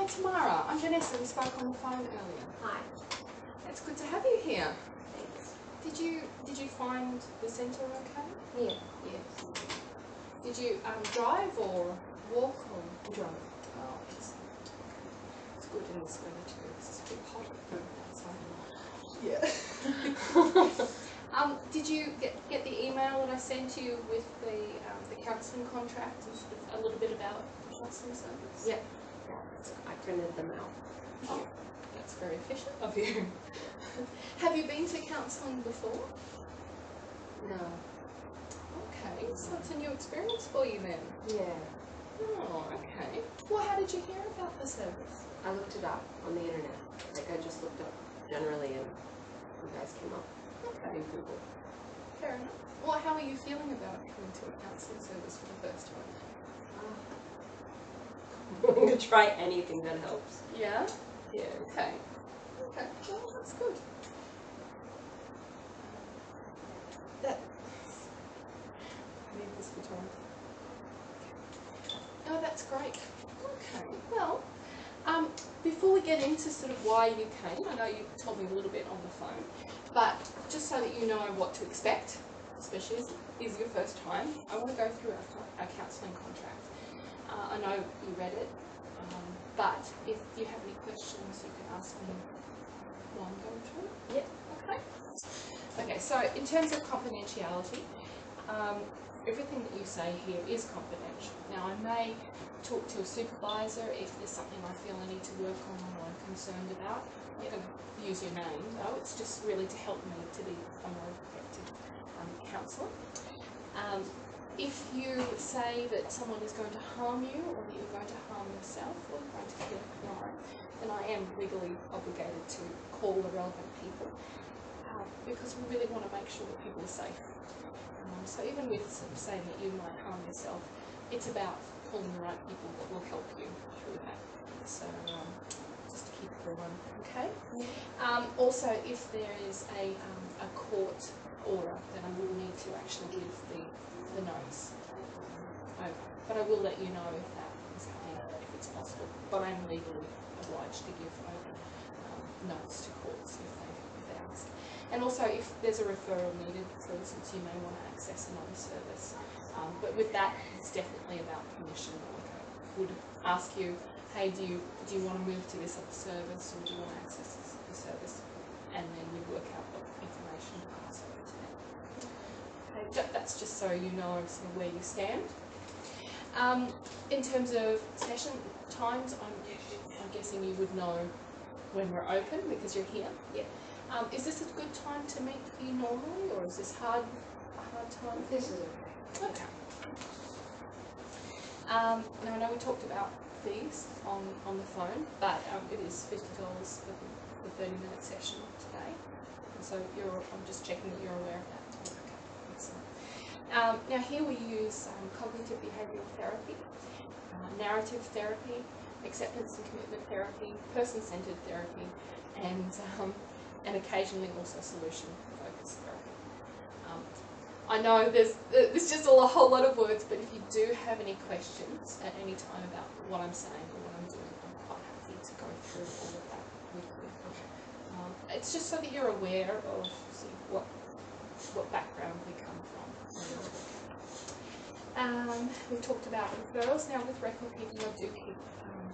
Hi Tamara, I'm Vanessa. We spoke on the phone earlier. Hi. It's good to have you here. Thanks. Did you find the centre okay? Yeah. Yes. Did you drive or walk or Drive. Oh, it's good in this weather too. It's a bit hot outside. Yeah. Did you get the email that I sent you with the counselling contract and sort of a little bit about the counselling service? Yeah. I printed them out. Oh, that's very efficient of you. Have you been to counselling before? No. Okay, so it's a new experience for you then. Yeah. Oh, okay. Well, how did you hear about the service? I looked it up on the internet. Like I just looked up generally and you guys came up. Okay. In Google. Fair enough. Well, how are you feeling about coming to a counselling service for the first time? I'm going to try anything that helps. Yeah? Yeah. Okay. Okay. Well, that's good. I need this guitar. Oh, that's great. Okay. Well, before we get into sort of why you came, I know you told me a little bit on the phone, but just so that you know what to expect, especially as it is your first time, I want to go through our counselling contract. I know you read it, but if you have any questions, you can ask me while I'm going through it. Yep. Okay. Okay, so in terms of confidentiality, everything that you say here is confidential. Now, I may talk to a supervisor if there's something I feel I need to work on or I'm concerned about. I'm not going to use your name, though. It's just really to help me to be a more effective counsellor. If you say that someone is going to harm you or that you're going to harm yourself or you're going to commit a crime, then I am legally obligated to call the relevant people because we really want to make sure that people are safe. So even with saying that you might harm yourself, it's about calling the right people that will help you through that. So just to keep everyone okay. Also, if there is a court order, then I will need to actually give the notes over. But I will let you know if that is happening, if it's possible. But I am legally obliged to give over notes to courts if they ask. And also, if there's a referral needed, for instance, you may want to access another service. But with that, it's definitely about permission. Like I would ask you, hey, do you want to move to this other service, or do you want to access this service? And then we work out what information to pass over to them. Okay, that's just so you know sort of where you stand. In terms of session times, I'm guessing you would know when we're open because you're here. Yeah. Is this a good time to meet for you normally, or is this a hard time? This is okay. Okay. Now I know we talked about fees on the phone, but it is $50 for the 30-minute session today. And so I'm just checking that you're aware of that. Okay, excellent. Now here we use cognitive behavioural therapy, narrative therapy, acceptance and commitment therapy, person-centred therapy, and occasionally also solution-focused therapy. I know there's just a whole lot of words, but if you do have any questions at any time about what I'm saying or what I'm doing, I'm quite happy to go through all of that with you. It's just so that you're aware of sort of what background we come from. We've talked about referrals. Now with record keeping, I do keep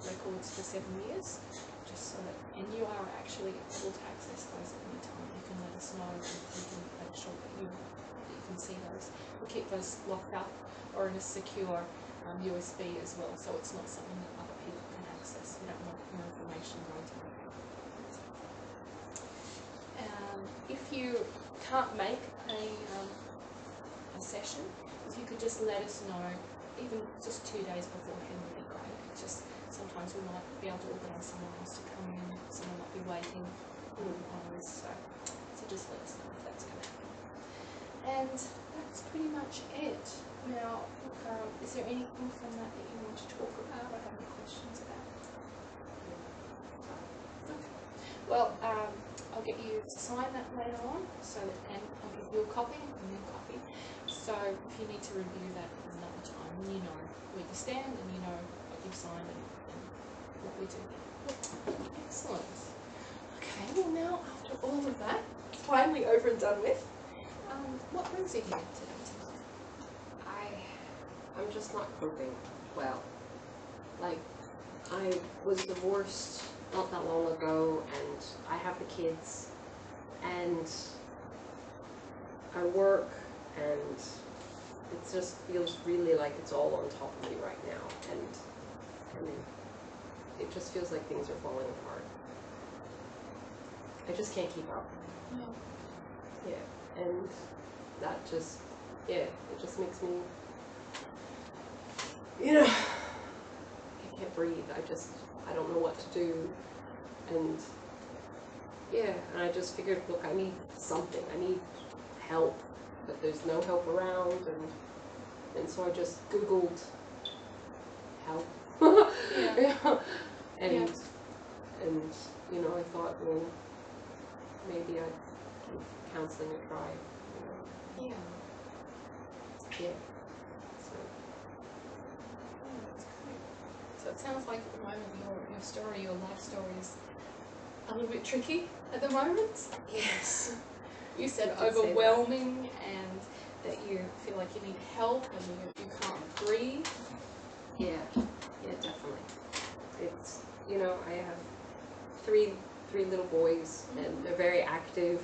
records for 7 years, just so that, and you are actually able to access those at any time. You can let us know and we can make sure that you can see those. We keep those locked up or in a secure USB as well, so it's not something that other people can access. We don't want more information going to other people. If you can't make a session, if you could just let us know, even just 2 days beforehand would be great. It's just sometimes we might be able to organise someone else to come in, someone might be waiting on us, so just let us know if that's going to happen. And that's pretty much it. Now, is there anything from that you want to talk about or have any questions about? Okay. Well, I'll get you to sign that later on, and I'll give you a copy, a new copy. So if you need to review that another time, you know where you stand and you know what you've signed and what we do here. Excellent. Okay, well now after all of that, finally over and done with, what brings you here today? I'm just not coping well. Like, I was divorced not that long ago, and I have the kids, and I work, and it just feels really like it's all on top of me right now, and it just feels like things are falling apart. I just can't keep up. Yeah, and that just, it just makes me, I can't breathe. I don't know what to do, and and I just figured, look, I need something. I need help, but there's no help around, and so I just Googled help. And I thought, well, maybe I'd give counseling a try. Yeah. So it sounds like at the moment your story, your life story is a little bit tricky at the moment. Yes. You said overwhelming, and that you feel like you need help and you can't breathe. Yeah, definitely. It's, I have three little boys, and they're very active,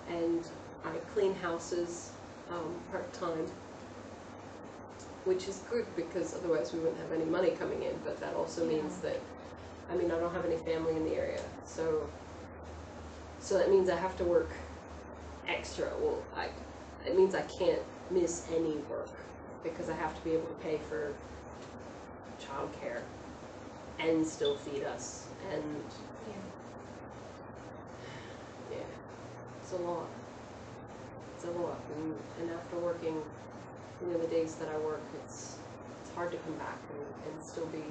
and I clean houses part-time, which is good because otherwise we wouldn't have any money coming in, but that also means that, I don't have any family in the area, so that means I have to work extra. Well, it means I can't miss any work because I have to be able to pay for childcare and still feed us, and it's a lot. And after working, the days that I work, it's hard to come back and still be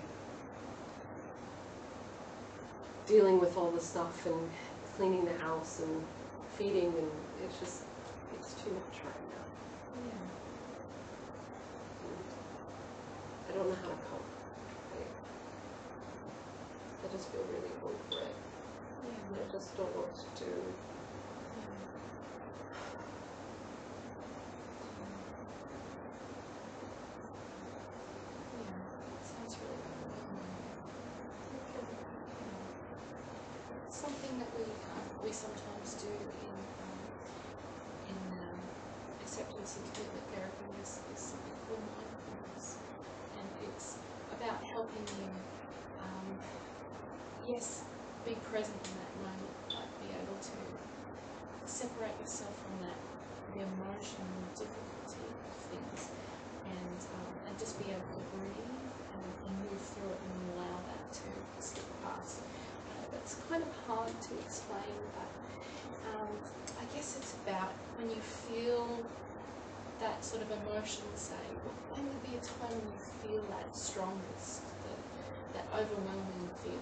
dealing with all the stuff and cleaning the house and feeding, and it's too much right now. I don't know how to cope. I just feel really over it. I just don't know what to do. Sounds really overwhelming. Something that we sometimes do in acceptance and commitment therapy is something called mindfulness, and it's about helping you, be present in that moment, like be able to separate yourself from the emotion and difficulty of things, and just be able to breathe and move through it and allow that to slip past. It's kind of hard to explain, but I guess it's about when you feel that sort of emotion, say, when would be a time when you feel that strongest, that overwhelming feeling?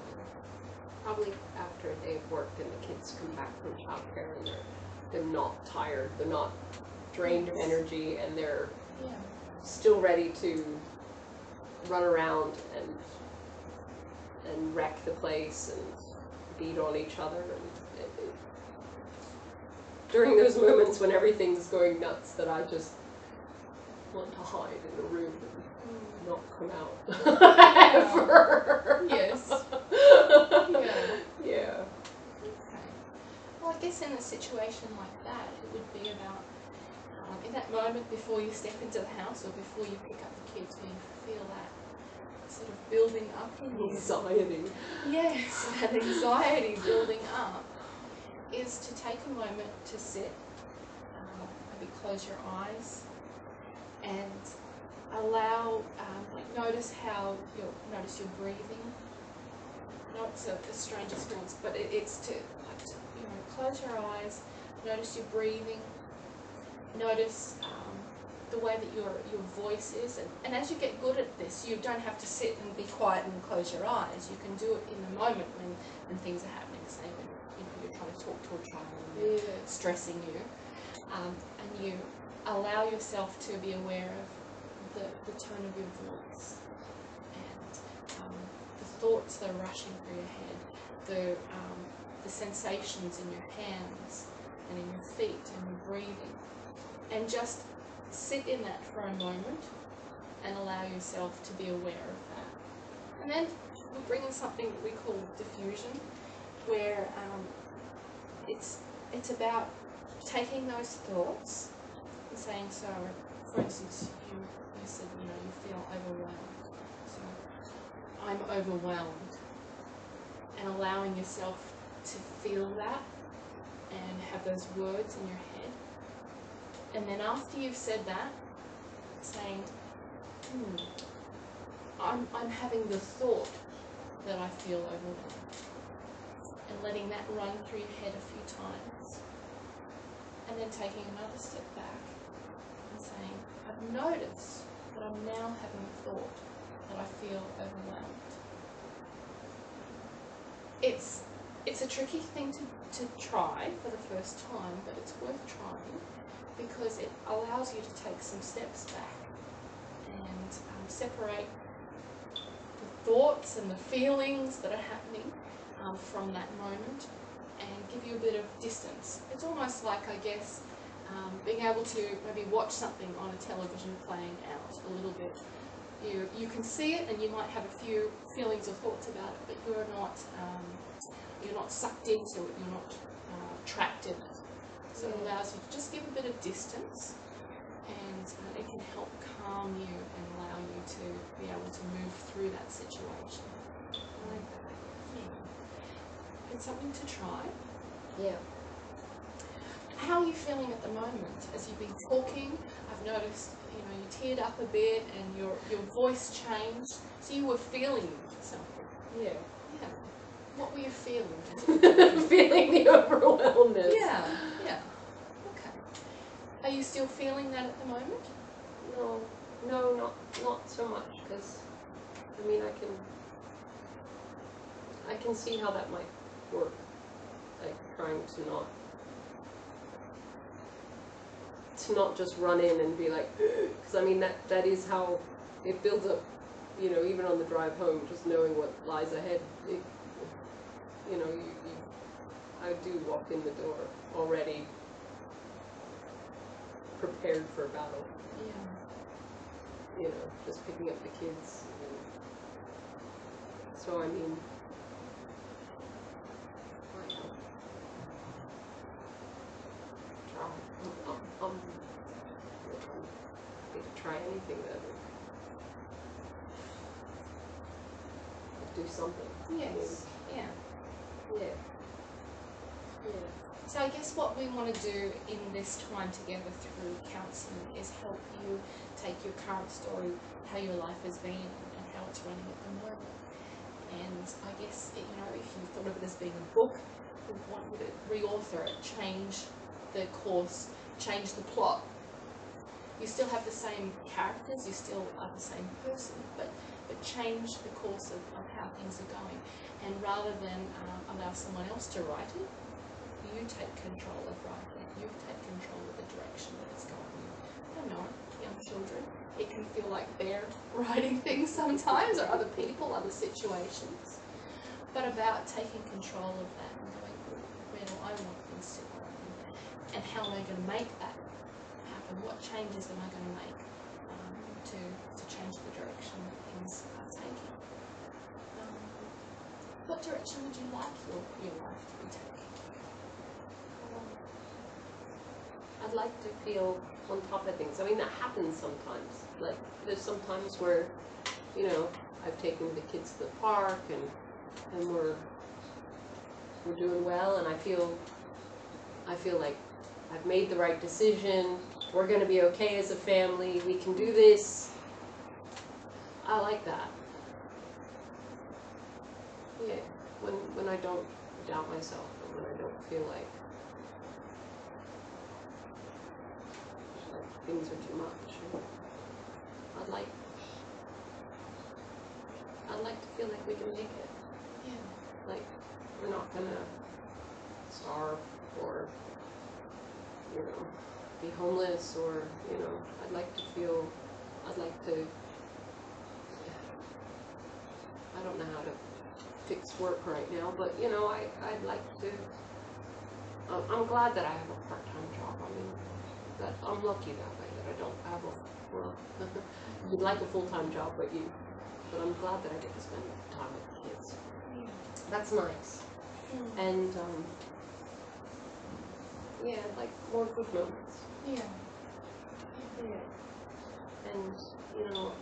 Probably after a day of work and the kids come back from childcare and they're not tired, they're not drained of energy, and they're still ready to run around and wreck the place and beat on each other. And during those moments when everything's going nuts, that I just want to hide in the room and not come out ever. Yes. Yeah. Okay. Well, I guess in a situation like that, it would be about in that moment before you step into the house or before you pick up the kids, when you feel that sort of building up in you. Anxiety. Yes, that anxiety building up, is to take a moment to sit, maybe close your eyes, and allow, notice your breathing. I know it's a strange experience, but it's to close your eyes, notice your breathing, notice the way that your voice is, and as you get good at this, you don't have to sit and be quiet and close your eyes. You can do it in the moment when things are happening, say when you're trying to talk to a child and they're stressing you, and you allow yourself to be aware of the tone of your voice and the thought thoughts that are rushing through your head, the sensations in your hands and in your feet and your breathing, and just sit in that for a moment and allow yourself to be aware of that. And then we bring in something that we call diffusion, where it's about taking those thoughts and saying, so for instance, you said, you feel overwhelmed. So I'm overwhelmed, and allowing yourself to feel that and have those words in your head. And then after you've said that, saying, I'm having the thought that I feel overwhelmed, and letting that run through your head a few times, and then taking another step back and saying, I've noticed that I'm now having a thought that I feel overwhelmed. It's a tricky thing to try for the first time, but it's worth trying because it allows you to take some steps back and separate the thoughts and the feelings that are happening from that moment and give you a bit of distance. It's almost like, I guess, being able to maybe watch something on a television playing out a little bit. You can see it and you might have a few feelings or thoughts about it, but you're not sucked into it, you're not trapped in it. So it allows you to just give a bit of distance, and it can help calm you and allow you to be able to move through that situation. I like that. Yeah. It's something to try. Yeah. How are you feeling at the moment? As you've been talking, I've noticed, you teared up a bit and your voice changed. So you were feeling something. Yeah. Yeah. What were you feeling? Feeling the overwhelmness. Yeah. Yeah. Okay. Are you still feeling that at the moment? No, not so much, because I can see how that might work, like trying to not just run in and be like, because that is how it builds up, even on the drive home, just knowing what lies ahead. I do walk in the door already prepared for a battle. Yeah. Just picking up the kids. So I'm try anything that would do something. Yes. Yeah. Yeah. So I guess what we want to do in this time together through counselling is help you take your current story, how your life has been and how it's running at the moment. And I guess, if you thought of it as being a book, we want you to re-author it, change the course, change the plot. You still have the same characters, you still are the same person, but change the course of how things are going. And rather than allow someone else to write it, you take control of writing it, you take control of the direction that it's going in. I know, young children, it can feel like they're writing things sometimes, or other people, other situations. But about taking control of that and going, where do I want things to go? And how am I going to make that happen? What changes am I going to make to change the direction that things are taking? What direction would you like your life to be taking? I'd like to feel on top of things. That happens sometimes. Like, there's sometimes where, I've taken the kids to the park and we're doing well, and I feel like I've made the right decision. We're going to be okay as a family. We can do this. I like that. Yeah. When I don't doubt myself, and when I don't feel like things are too much. I'd like to feel like we can make it. Yeah. Like, we're not gonna starve or, be homeless or, I'd like to, I don't know how to fixed work right now, but you know, I'd like to. I'm glad that I have a part-time job. I mean, that I'm lucky that way, that I don't have a, well, you'd like a full-time job, but I'm glad that I get to spend time with the kids. Yeah. That's nice. And yeah, like more good moments. Yeah. Yeah. And you know,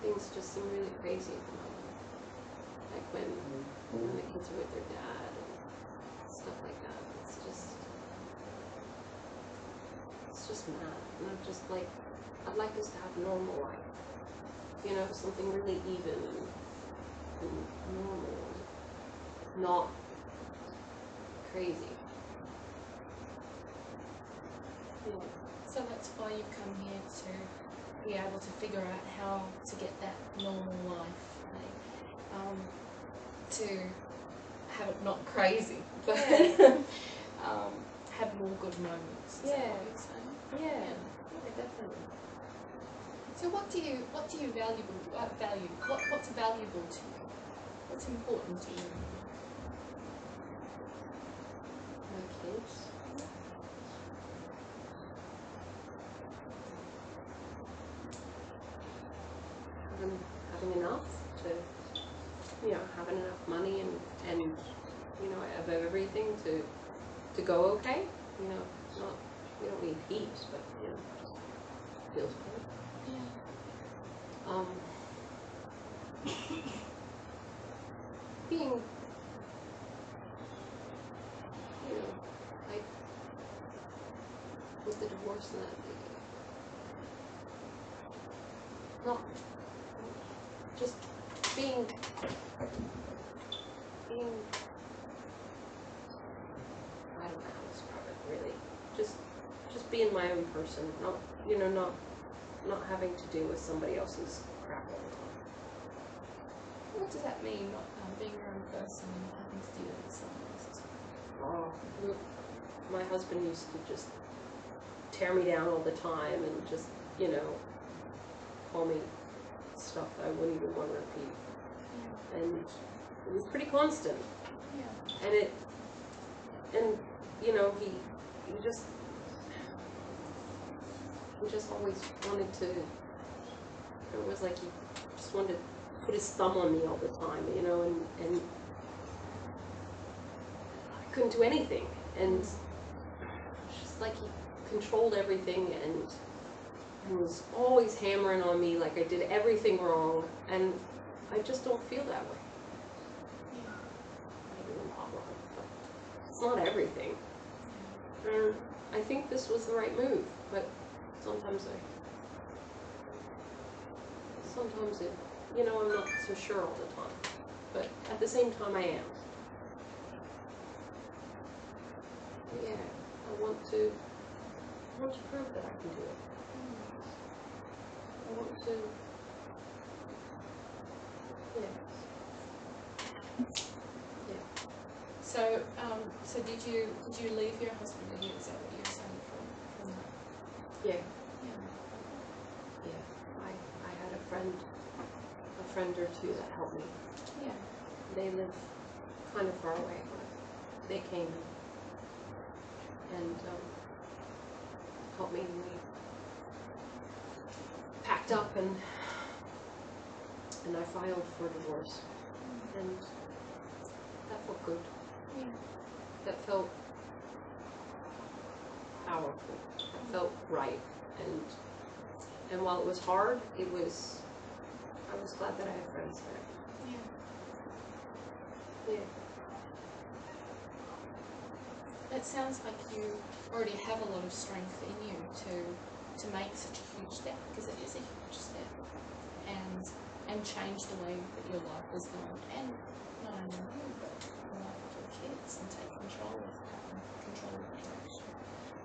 things just seem really crazy at the moment. Like when the kids are with their dad and stuff like that. It's just mad. And I'm just like, I'd like us to have a normal life. You know, something really even and normal and not crazy. Yeah. So that's why you've come here, to be able to figure out how to get that normal life, to have it not crazy, but have more good moments. Is that what you're saying? Yeah, definitely. So what do you value? What's valuable to you? What's important to you? My kids. Having enough to, you know, having enough money and you know, of everything to go okay. You know, not, we don't need heaps, but you know, just feels good. Being, you know, like with the divorce and that, not just being I don't know how to describe it really. Just being my own person, not, you know, not having to do with somebody else's crap all the time. What does that mean, not being your own person and having to deal with someone else's? Oh, my husband used to just tear me down all the time and just, you know, call me stuff that I wouldn't even want to repeat. Yeah. And it was pretty constant. Yeah. And you know, he just always wanted to, it was like he just wanted to put his thumb on me all the time, you know, and I couldn't do anything. And it's just like he controlled everything and was always hammering on me like I did everything wrong, and I just don't feel that way. Yeah. Maybe I'm not wrong, but it's not everything. And I think this was the right move, but sometimes it, you know, I'm not so sure all the time, but at the same time I am. But yeah, I want to prove that I can do it. I want to, yeah. So, so did you leave your husband? Is that what you're saying from that? Yeah. I had a friend or two that helped me. Yeah. They live kind of far away, but they came and helped me. We packed up and I filed for divorce, and that felt good. Yeah. That felt powerful. That felt right, and while it was hard, I was glad that I had friends there. Yeah. Yeah. It sounds like you already have a lot of strength in you to make such a huge step, because it is a huge step, and change the way that your life is going, and not only you, but the life of your kids, and take control of the direction.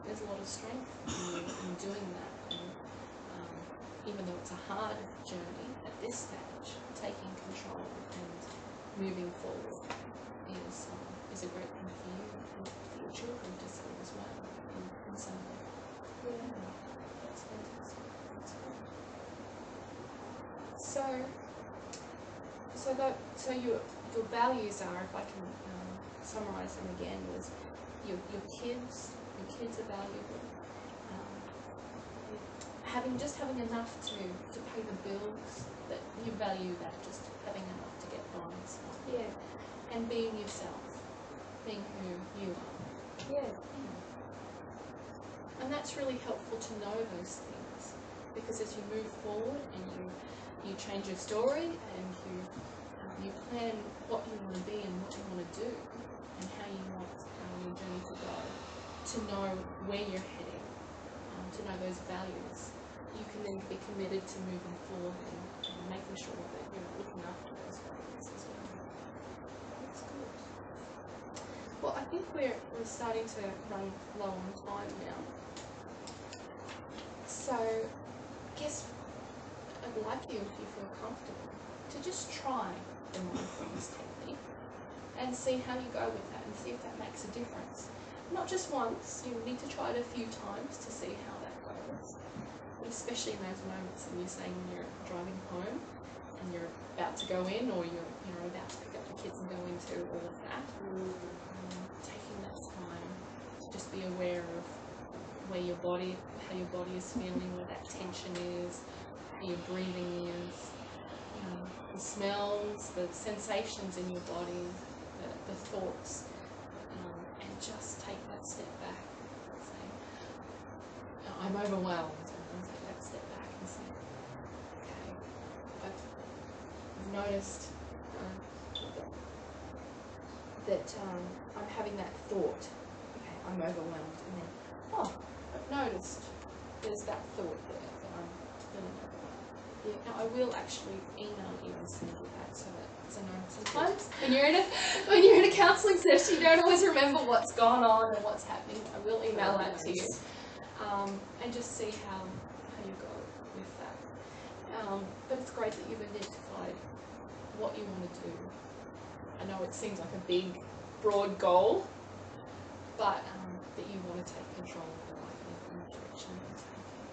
There's a lot of strength in doing that, and even though it's a hard journey at this stage, taking control and moving forward is a great thing for you and for your children to see as well in some way. Yeah, that's fantastic. That's great. So So your values are, if I can summarise them again, was your kids are valuable. Having enough to pay the bills, that you value that, just having enough to get by and stuff. Yeah. And being yourself, being who you are. Yeah. And that's really helpful to know those things, because as you move forward and you change your story and you plan what you want to be and what you want to do and how you want your journey to go, to know where you're heading, to know those values, you can then be committed to moving forward and making sure that you're looking after those values as well. That's good. Well, I think we're starting to run low on time now. So, I guess I'd like you, if you feel comfortable, to just try the mindfulness technique and see how you go with that and see if that makes a difference. Not just once, you need to try it a few times to see how that goes. But especially in those moments that you're saying when you're driving home and you're about to go in, or you're about to pick up the kids and go into all of that. Taking that time to just be aware of how your body is feeling, where that tension is, how your breathing is, the smells, the sensations in your body, the thoughts, and just take that step back and say, I'm overwhelmed, and take that step back and say, okay, I've noticed that I'm having that thought, okay, I'm overwhelmed, and then, I've noticed there's that thought there that I'm feeling overwhelmed. Yeah. Now I will actually email you and send you that, so that, because I know sometimes when you're in a counselling session, you don't always remember what's gone on and what's happening. I will email that to you, and just see how you go with that. But it's great that you've identified what you want to do. I know it seems like a big, broad goal, but that you want to take control of your life in the direction that you're taking.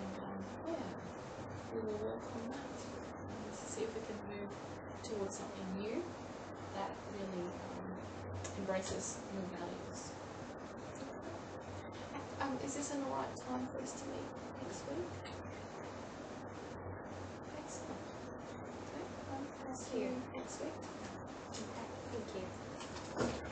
And we will work on that and see if we can move towards something new that really embraces your values. Is this an alright time for us to meet next week? Excellent. Okay, I'll see you next week. Okay, thank you.